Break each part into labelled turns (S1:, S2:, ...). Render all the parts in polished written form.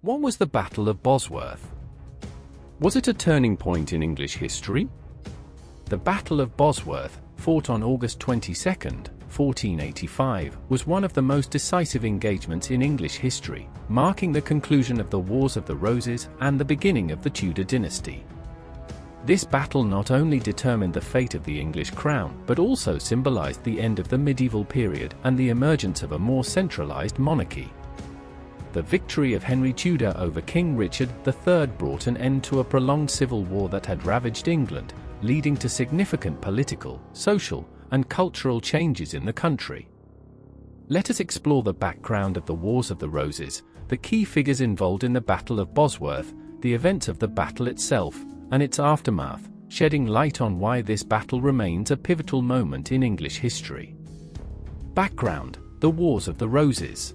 S1: What was the Battle of Bosworth? Was it a turning point in English history? The Battle of Bosworth, fought on August 22, 1485, was one of the most decisive engagements in English history, marking the conclusion of the Wars of the Roses and the beginning of the Tudor dynasty. This battle not only determined the fate of the English crown, but also symbolized the end of the medieval period and the emergence of a more centralized monarchy. The victory of Henry Tudor over King Richard III brought an end to a prolonged civil war that had ravaged England, leading to significant political, social, and cultural changes in the country. Let us explore the background of the Wars of the Roses, the key figures involved in the Battle of Bosworth, the events of the battle itself, and its aftermath, shedding light on why this battle remains a pivotal moment in English history. Background: the Wars of the Roses.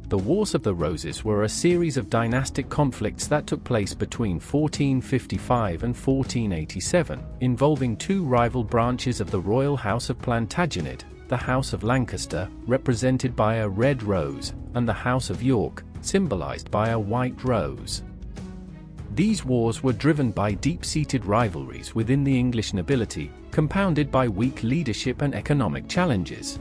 S1: The Wars of the Roses were a series of dynastic conflicts that took place between 1455 and 1487, involving two rival branches of the royal house of Plantagenet, the House of Lancaster, represented by a red rose, and the House of York, symbolized by a white rose. These wars were driven by deep-seated rivalries within the English nobility, compounded by weak leadership and economic challenges.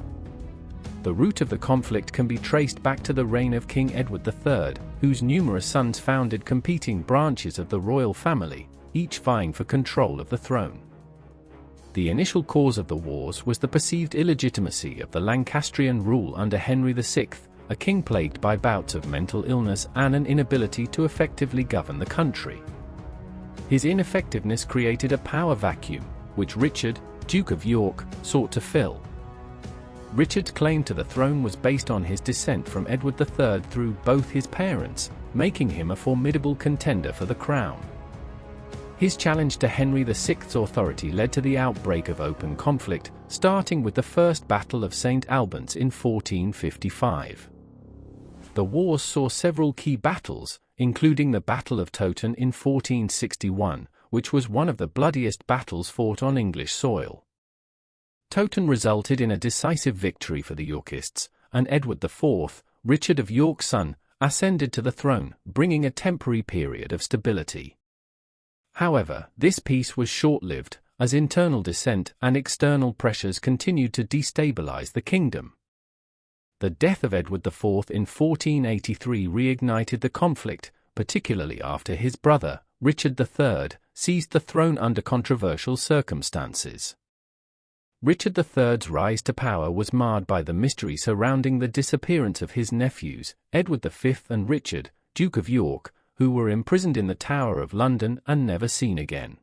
S1: The root of the conflict can be traced back to the reign of King Edward III, whose numerous sons founded competing branches of the royal family, each vying for control of the throne. The initial cause of the wars was the perceived illegitimacy of the Lancastrian rule under Henry VI, a king plagued by bouts of mental illness and an inability to effectively govern the country. His ineffectiveness created a power vacuum, which Richard, Duke of York, sought to fill. Richard's claim to the throne was based on his descent from Edward III through both his parents, making him a formidable contender for the crown. His challenge to Henry VI's authority led to the outbreak of open conflict, starting with the First Battle of St. Albans in 1455. The wars saw several key battles, including the Battle of Towton in 1461, which was one of the bloodiest battles fought on English soil. Towton resulted in a decisive victory for the Yorkists, and Edward IV, Richard of York's son, ascended to the throne, bringing a temporary period of stability. However, this peace was short-lived, as internal dissent and external pressures continued to destabilize the kingdom. The death of Edward IV in 1483 reignited the conflict, particularly after his brother, Richard III, seized the throne under controversial circumstances. Richard III's rise to power was marred by the mystery surrounding the disappearance of his nephews, Edward V and Richard, Duke of York, who were imprisoned in the Tower of London and never seen again.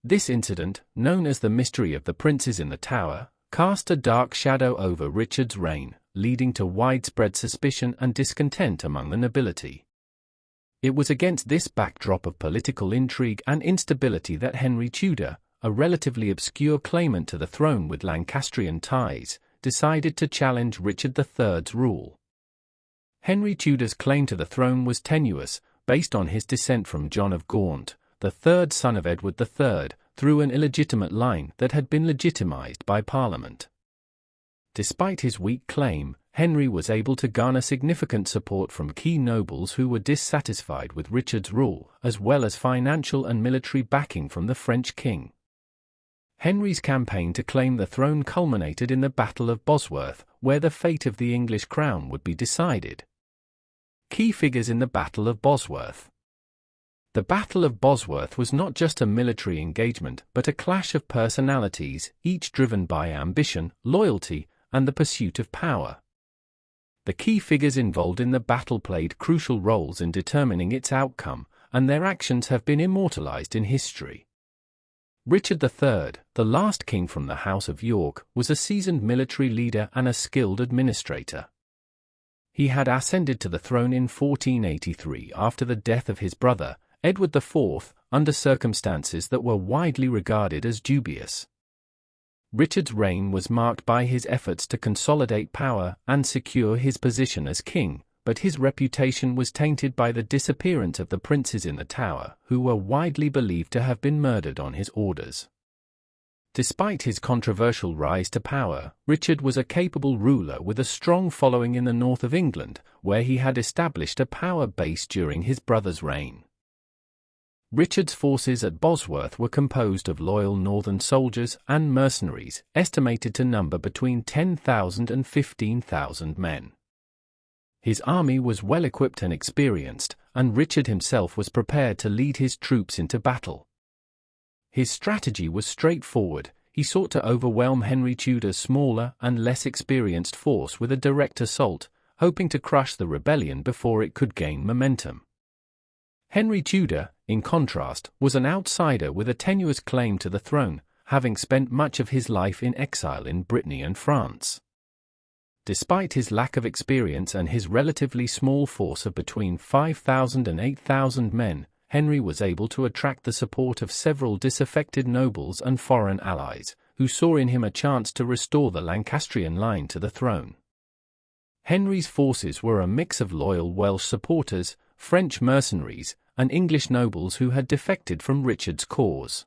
S1: This incident, known as the Mystery of the Princes in the Tower, cast a dark shadow over Richard's reign, leading to widespread suspicion and discontent among the nobility. It was against this backdrop of political intrigue and instability that Henry Tudor, a relatively obscure claimant to the throne with Lancastrian ties, decided to challenge Richard III's rule. Henry Tudor's claim to the throne was tenuous, based on his descent from John of Gaunt, the third son of Edward III, through an illegitimate line that had been legitimized by Parliament. Despite his weak claim, Henry was able to garner significant support from key nobles who were dissatisfied with Richard's rule, as well as financial and military backing from the French king. Henry's campaign to claim the throne culminated in the Battle of Bosworth, where the fate of the English crown would be decided. Key figures in the Battle of Bosworth. The Battle of Bosworth was not just a military engagement but a clash of personalities, each driven by ambition, loyalty, and the pursuit of power. The key figures involved in the battle played crucial roles in determining its outcome, and their actions have been immortalized in history. Richard III, the last king from the House of York, was a seasoned military leader and a skilled administrator. He had ascended to the throne in 1483 after the death of his brother, Edward IV, under circumstances that were widely regarded as dubious. Richard's reign was marked by his efforts to consolidate power and secure his position as king, but his reputation was tainted by the disappearance of the princes in the Tower, who were widely believed to have been murdered on his orders. Despite his controversial rise to power, Richard was a capable ruler with a strong following in the north of England, where he had established a power base during his brother's reign. Richard's forces at Bosworth were composed of loyal northern soldiers and mercenaries, estimated to number between 10,000 and 15,000 men. His army was well equipped and experienced, and Richard himself was prepared to lead his troops into battle. His strategy was straightforward. He sought to overwhelm Henry Tudor's smaller and less experienced force with a direct assault, hoping to crush the rebellion before it could gain momentum. Henry Tudor, in contrast, was an outsider with a tenuous claim to the throne, having spent much of his life in exile in Brittany and France. Despite his lack of experience and his relatively small force of between 5,000 and 8,000 men, Henry was able to attract the support of several disaffected nobles and foreign allies, who saw in him a chance to restore the Lancastrian line to the throne. Henry's forces were a mix of loyal Welsh supporters, French mercenaries, and English nobles who had defected from Richard's cause.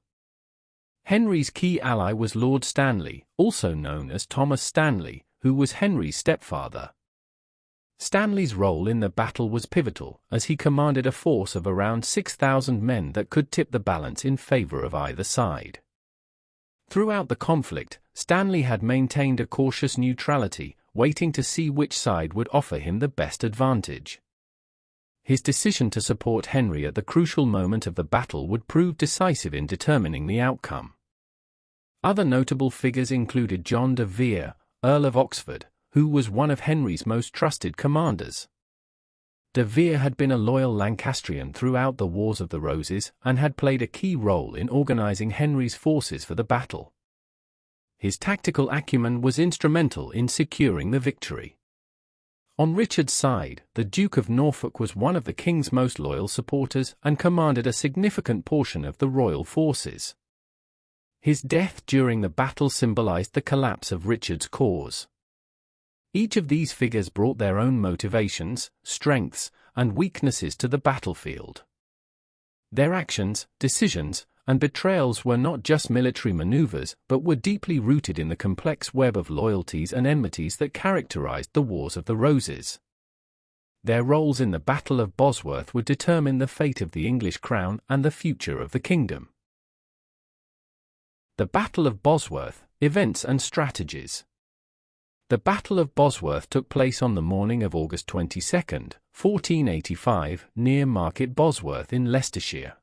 S1: Henry's key ally was Lord Stanley, also known as Thomas Stanley, who was Henry's stepfather. Stanley's role in the battle was pivotal, as he commanded a force of around 6,000 men that could tip the balance in favor of either side. Throughout the conflict, Stanley had maintained a cautious neutrality, waiting to see which side would offer him the best advantage. His decision to support Henry at the crucial moment of the battle would prove decisive in determining the outcome. Other notable figures included John de Vere, Earl of Oxford, who was one of Henry's most trusted commanders. De Vere had been a loyal Lancastrian throughout the Wars of the Roses and had played a key role in organizing Henry's forces for the battle. His tactical acumen was instrumental in securing the victory. On Richard's side, the Duke of Norfolk was one of the king's most loyal supporters and commanded a significant portion of the royal forces. His death during the battle symbolized the collapse of Richard's cause. Each of these figures brought their own motivations, strengths, and weaknesses to the battlefield. Their actions, decisions, and betrayals were not just military maneuvers but were deeply rooted in the complex web of loyalties and enmities that characterized the Wars of the Roses. Their roles in the Battle of Bosworth would determine the fate of the English crown and the future of the kingdom. The Battle of Bosworth, Events and Strategies. The Battle of Bosworth took place on the morning of August 22, 1485, near Market Bosworth in Leicestershire.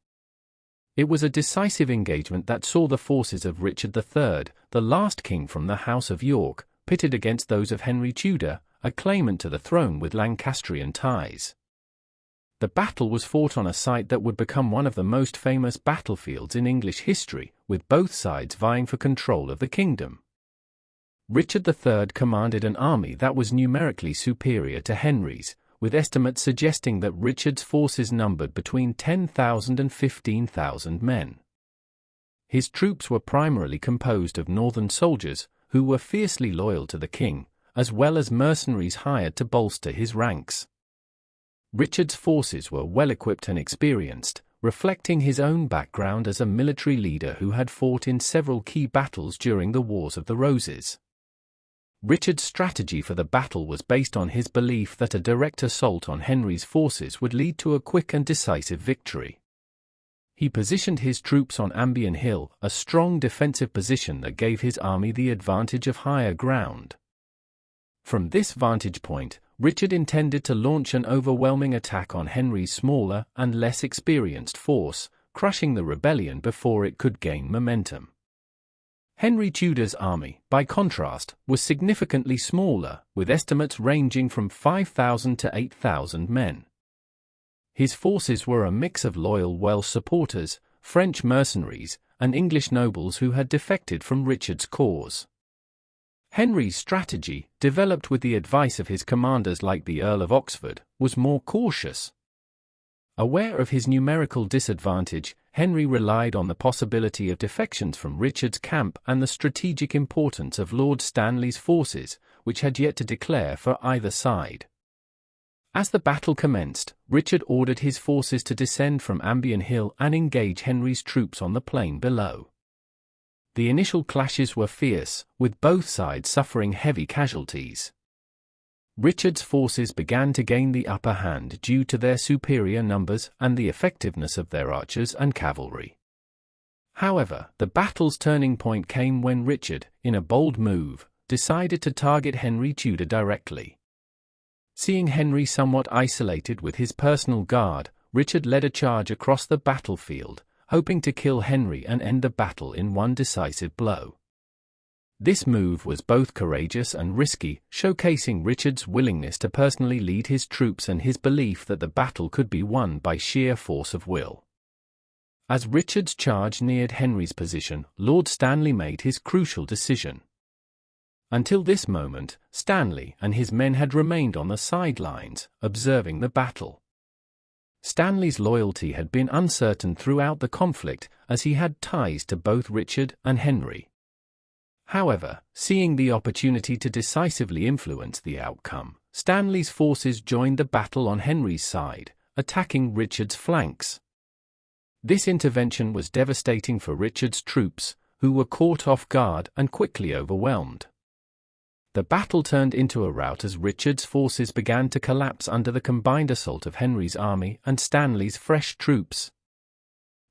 S1: It was a decisive engagement that saw the forces of Richard III, the last king from the House of York, pitted against those of Henry Tudor, a claimant to the throne with Lancastrian ties. The battle was fought on a site that would become one of the most famous battlefields in English history, with both sides vying for control of the kingdom. Richard III commanded an army that was numerically superior to Henry's, with estimates suggesting that Richard's forces numbered between 10,000 and 15,000 men. His troops were primarily composed of northern soldiers, who were fiercely loyal to the king, as well as mercenaries hired to bolster his ranks. Richard's forces were well-equipped and experienced, reflecting his own background as a military leader who had fought in several key battles during the Wars of the Roses. Richard's strategy for the battle was based on his belief that a direct assault on Henry's forces would lead to a quick and decisive victory. He positioned his troops on Ambion Hill, a strong defensive position that gave his army the advantage of higher ground. From this vantage point, Richard intended to launch an overwhelming attack on Henry's smaller and less experienced force, crushing the rebellion before it could gain momentum. Henry Tudor's army, by contrast, was significantly smaller, with estimates ranging from 5,000 to 8,000 men. His forces were a mix of loyal Welsh supporters, French mercenaries, and English nobles who had defected from Richard's cause. Henry's strategy, developed with the advice of his commanders like the Earl of Oxford, was more cautious. Aware of his numerical disadvantage, Henry relied on the possibility of defections from Richard's camp and the strategic importance of Lord Stanley's forces, which had yet to declare for either side. As the battle commenced, Richard ordered his forces to descend from Ambion Hill and engage Henry's troops on the plain below. The initial clashes were fierce, with both sides suffering heavy casualties. Richard's forces began to gain the upper hand due to their superior numbers and the effectiveness of their archers and cavalry. However, the battle's turning point came when Richard, in a bold move, decided to target Henry Tudor directly. Seeing Henry somewhat isolated with his personal guard, Richard led a charge across the battlefield, hoping to kill Henry and end the battle in one decisive blow. This move was both courageous and risky, showcasing Richard's willingness to personally lead his troops and his belief that the battle could be won by sheer force of will. As Richard's charge neared Henry's position, Lord Stanley made his crucial decision. Until this moment, Stanley and his men had remained on the sidelines, observing the battle. Stanley's loyalty had been uncertain throughout the conflict, as he had ties to both Richard and Henry. However, seeing the opportunity to decisively influence the outcome, Stanley's forces joined the battle on Henry's side, attacking Richard's flanks. This intervention was devastating for Richard's troops, who were caught off guard and quickly overwhelmed. The battle turned into a rout as Richard's forces began to collapse under the combined assault of Henry's army and Stanley's fresh troops.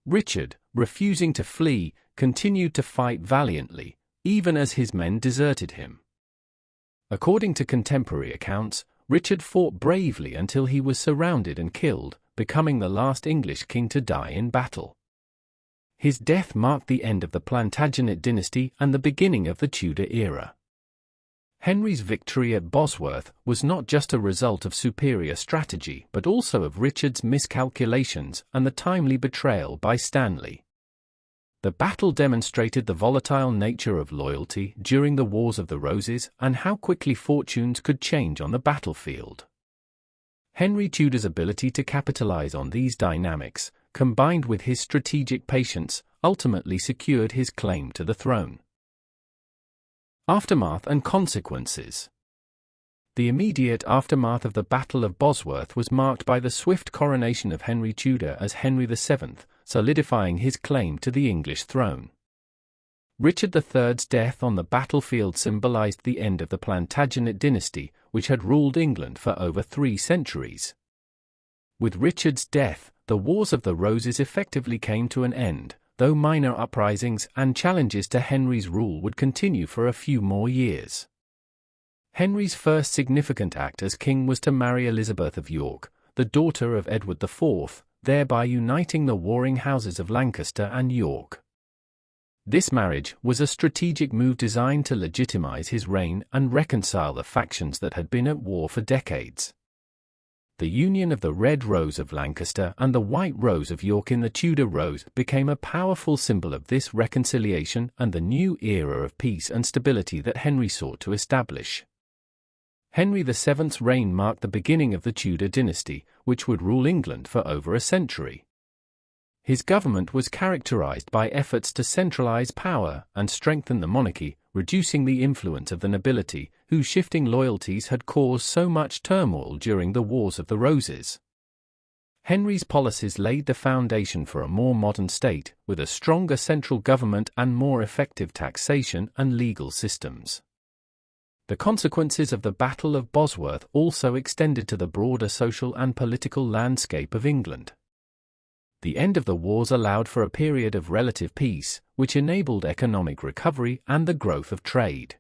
S1: Richard, refusing to flee, continued to fight valiantly, even as his men deserted him. According to contemporary accounts, Richard fought bravely until he was surrounded and killed, becoming the last English king to die in battle. His death marked the end of the Plantagenet dynasty and the beginning of the Tudor era. Henry's victory at Bosworth was not just a result of superior strategy but also of Richard's miscalculations and the timely betrayal by Stanley. The battle demonstrated the volatile nature of loyalty during the Wars of the Roses and how quickly fortunes could change on the battlefield. Henry Tudor's ability to capitalize on these dynamics, combined with his strategic patience, ultimately secured his claim to the throne. Aftermath and consequences. The immediate aftermath of the Battle of Bosworth was marked by the swift coronation of Henry Tudor as Henry VII, solidifying his claim to the English throne. Richard III's death on the battlefield symbolized the end of the Plantagenet dynasty, which had ruled England for over 3 centuries. With Richard's death, the Wars of the Roses effectively came to an end, though minor uprisings and challenges to Henry's rule would continue for a few more years. Henry's first significant act as king was to marry Elizabeth of York, the daughter of Edward IV, thereby uniting the warring houses of Lancaster and York. This marriage was a strategic move designed to legitimize his reign and reconcile the factions that had been at war for decades. The union of the Red Rose of Lancaster and the White Rose of York in the Tudor Rose became a powerful symbol of this reconciliation and the new era of peace and stability that Henry sought to establish. Henry VII's reign marked the beginning of the Tudor dynasty, which would rule England for over a century. His government was characterized by efforts to centralize power and strengthen the monarchy, reducing the influence of the nobility, whose shifting loyalties had caused so much turmoil during the Wars of the Roses. Henry's policies laid the foundation for a more modern state, with a stronger central government and more effective taxation and legal systems. The consequences of the Battle of Bosworth also extended to the broader social and political landscape of England. The end of the wars allowed for a period of relative peace, which enabled economic recovery and the growth of trade.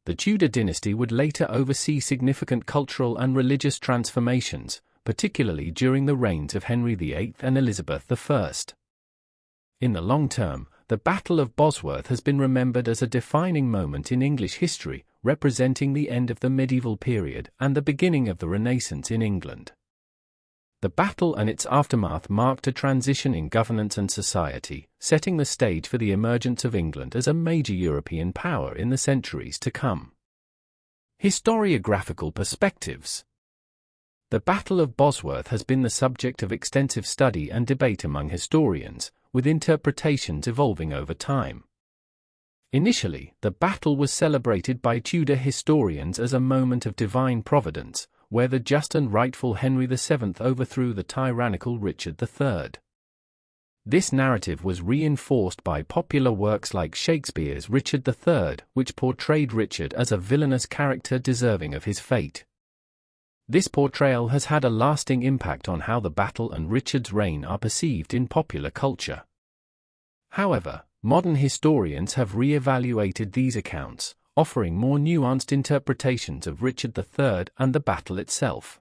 S1: The Tudor dynasty would later oversee significant cultural and religious transformations, particularly during the reigns of Henry VIII and Elizabeth I. In the long term, the Battle of Bosworth has been remembered as a defining moment in English history, representing the end of the medieval period and the beginning of the Renaissance in England. The battle and its aftermath marked a transition in governance and society, setting the stage for the emergence of England as a major European power in the centuries to come. Historiographical perspectives. The Battle of Bosworth has been the subject of extensive study and debate among historians, with interpretations evolving over time. Initially, the battle was celebrated by Tudor historians as a moment of divine providence, where the just and rightful Henry VII overthrew the tyrannical Richard III. This narrative was reinforced by popular works like Shakespeare's Richard III, which portrayed Richard as a villainous character deserving of his fate. This portrayal has had a lasting impact on how the battle and Richard's reign are perceived in popular culture. However, modern historians have re-evaluated these accounts, offering more nuanced interpretations of Richard III and the battle itself.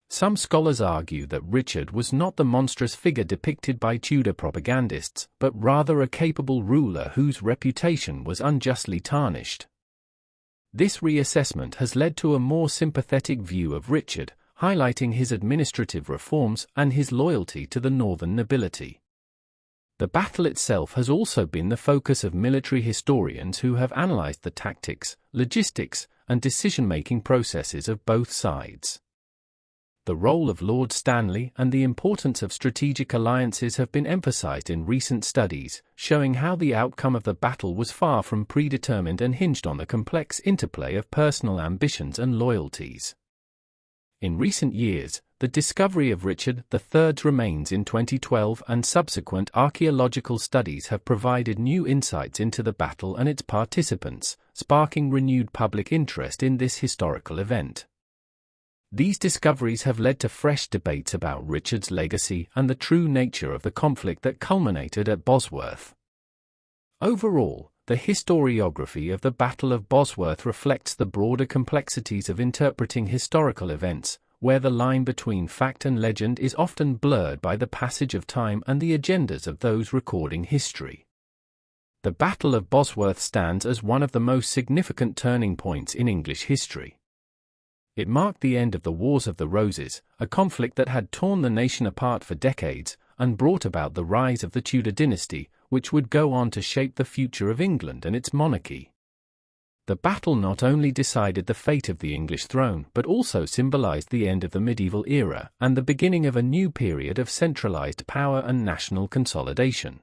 S1: Some scholars argue that Richard was not the monstrous figure depicted by Tudor propagandists, but rather a capable ruler whose reputation was unjustly tarnished. This reassessment has led to a more sympathetic view of Richard, highlighting his administrative reforms and his loyalty to the northern nobility. The battle itself has also been the focus of military historians who have analyzed the tactics, logistics, and decision-making processes of both sides. The role of Lord Stanley and the importance of strategic alliances have been emphasized in recent studies, showing how the outcome of the battle was far from predetermined and hinged on the complex interplay of personal ambitions and loyalties. In recent years, the discovery of Richard III's remains in 2012 and subsequent archaeological studies have provided new insights into the battle and its participants, sparking renewed public interest in this historical event. These discoveries have led to fresh debates about Richard's legacy and the true nature of the conflict that culminated at Bosworth. Overall, the historiography of the Battle of Bosworth reflects the broader complexities of interpreting historical events, where the line between fact and legend is often blurred by the passage of time and the agendas of those recording history. The Battle of Bosworth stands as one of the most significant turning points in English history. It marked the end of the Wars of the Roses, a conflict that had torn the nation apart for decades, and brought about the rise of the Tudor dynasty, which would go on to shape the future of England and its monarchy. The battle not only decided the fate of the English throne but also symbolized the end of the medieval era and the beginning of a new period of centralized power and national consolidation.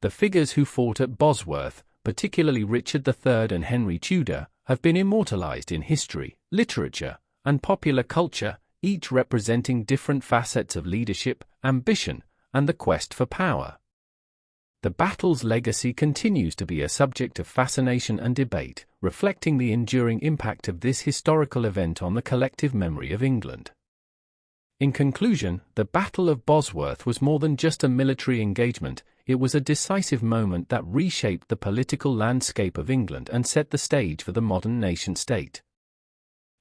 S1: The figures who fought at Bosworth, particularly Richard III and Henry Tudor, have been immortalized in history, literature, and popular culture, each representing different facets of leadership, ambition, and the quest for power. The battle's legacy continues to be a subject of fascination and debate, reflecting the enduring impact of this historical event on the collective memory of England. In conclusion, the Battle of Bosworth was more than just a military engagement. It was a decisive moment that reshaped the political landscape of England and set the stage for the modern nation-state.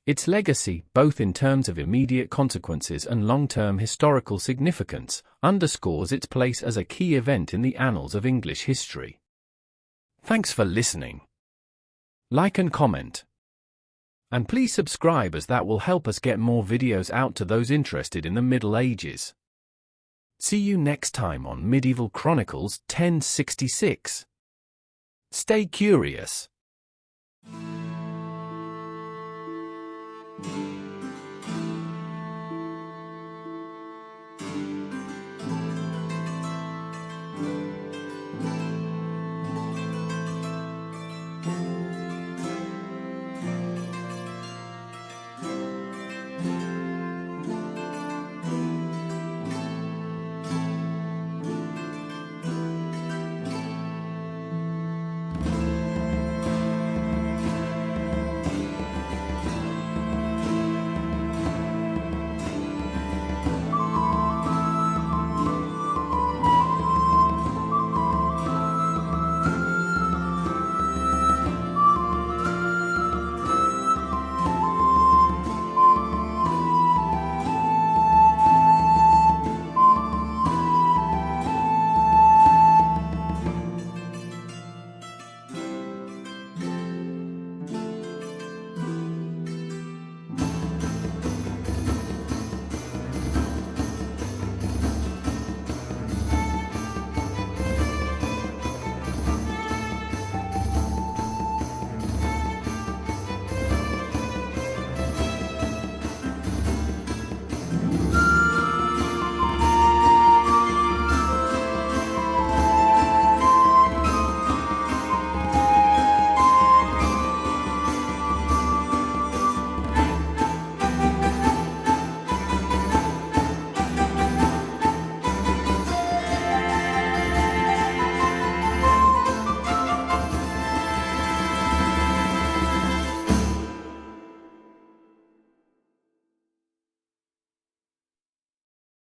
S1: Its legacy, both in terms of immediate consequences and long-term historical significance, underscores its place as a key event in the annals of English history. Thanks for listening. Like and comment. And please subscribe, as that will help us get more videos out to those interested in the Middle Ages. See you next time on Medieval Chronicles 1066. Stay curious.